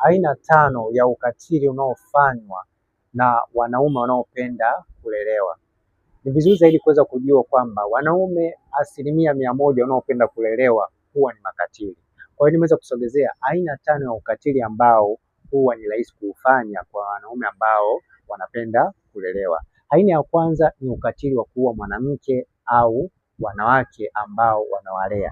aina 5 ya ukatili unaofanywa na wanaume wanaopenda kulelewa. Ni vizuri zaidi kuweza kujua kwamba wanaume 100% wanaopenda kulelewa huwa ni makatili. Kwa hiyo nimeweza kusogezea aina 5 ya ukatili ambao huwa ni rahisi kuufanya kwa wanaume ambao wanapenda kulelewa. Aina ya kwanza ni ukatili wa kuua mwanamke au wanawake ambao wanawalea.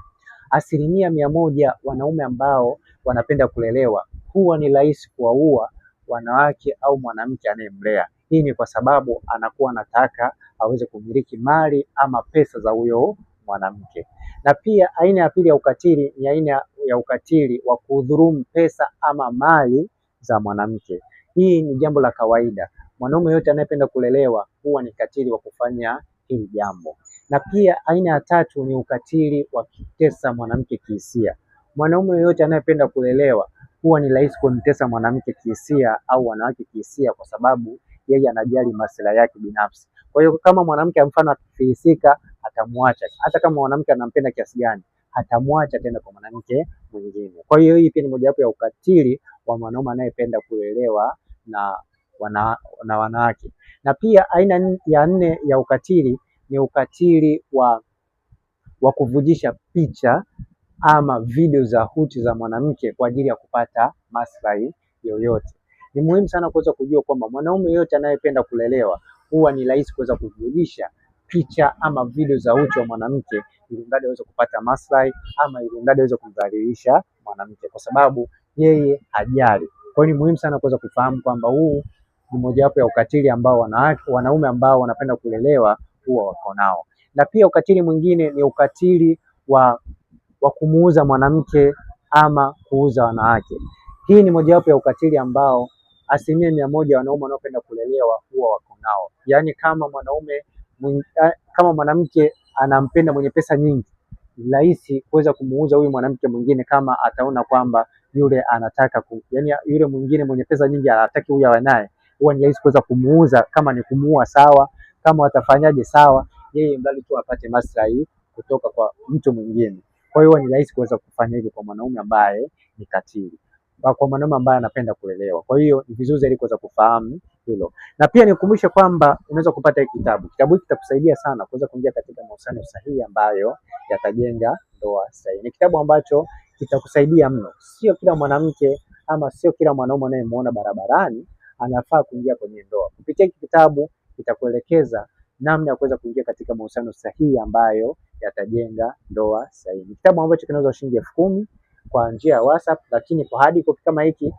100% wanaume ambao wanapenda kulelewa huwa ni rahisi kuwaua wanawake au mwanamke anayemlea. Hii ni kwa sababu anakuwa anataka aweze kumiliki mali ama pesa za huyo mwanamke. Na pia aina ya pili ya ukatili ni aina ya ukatili wa kudhulumu pesa ama mali za mwanamke. Hii ni jambo la kawaida. Mwanaume yote anayependa kulelewa huwa ni katili wa kufanya hili jambo. Na pia aina ya tatu ni ukatili wa kutesa mwanamke kihisia. Mwanaume yoyote anayependa kulelewa huwa ni rahisi kumtesa mwanamke kihisia au wanawake kihisia, kwa sababu yeye anajali maslahi yake binafsi. Kwa hiyo kama mwanamke mfano akifilisika, atamwacha. Hata kama mwanamke anampenda kiasi gani, atamwacha tena kwa mwanamke mwingine. Kwa hiyo hii pia ni mojawapo ya ukatili wa mwanaume anayependa kulelewa na wanawake. Na pia aina ya 4 ya ukatili ni ukatili wa kuvujisha picha ama video za uchi za mwanamke kwa ajili ya kupata maslahi yoyote. Ni muhimu sana kuweza kujua kwamba mwanaume yote anayependa kulelewa huwa ni rahisi kuweza kuvujisha picha ama video za uchi wa mwanamke ili mradi aweze kupata maslahi ama ili mradi aweze kumdhalilisha mwanamke, kwa sababu yeye hajali. Kwa hiyo ni muhimu sana kuweza kufahamu kwamba huu ni mojawapo ya ukatili ambao wanaume ambao wanapenda kulelewa huwa wako nao. Na pia ukatili mwingine ni ukatili wa kumuuza mwanamke ama kuuza wanawake. Hii ni mojawapo ya ukatili ambao 100% wanaume wanaopenda kulelewa huwa wako nao. Yaani kama mwanamke anampenda mwenye pesa nyingi, ni rahisi kuweza kumuuza huyu mwanamke mwingine kama ataona kwamba yule anataka yaani yule mwingine mwenye pesa nyingi hataki huyu awe naye, huwa ni rahisi kuweza kumuuza. Kama ni kumuua sawa, kama watafanyaje sawa, yeye mbali tu apate maslahi kutoka kwa mtu mwingine. Kwa hiyo ni rahisi kuweza kufanya hivyo kwa mwanaume ambaye ni katili, kwa mwanaume ambaye anapenda kulelewa. Kwa hiyo ni vizuri zaidi kuweza kufahamu hilo. Na pia nikukumbushe kwamba unaweza kupata hiki kitabu. Kitabu hiki kitakusaidia sana kuweza kuingia katika mahusiano sahihi ambayo yatajenga ndoa sahihi. Ni kitabu ambacho kitakusaidia mno. Sio kila mwanamke ama sio kila mwanaume unayemuona barabarani anafaa kuingia kwenye ndoa. Kupitia hiki kitabu kitakuelekeza namna ya kuweza kuingia katika mahusiano sahihi ambayo yatajenga ndoa sahihi. Ni kitabu ambacho kinauzwa shilingi 10,000 kwa njia ya WhatsApp, lakini kwa hadi kopi kama hiki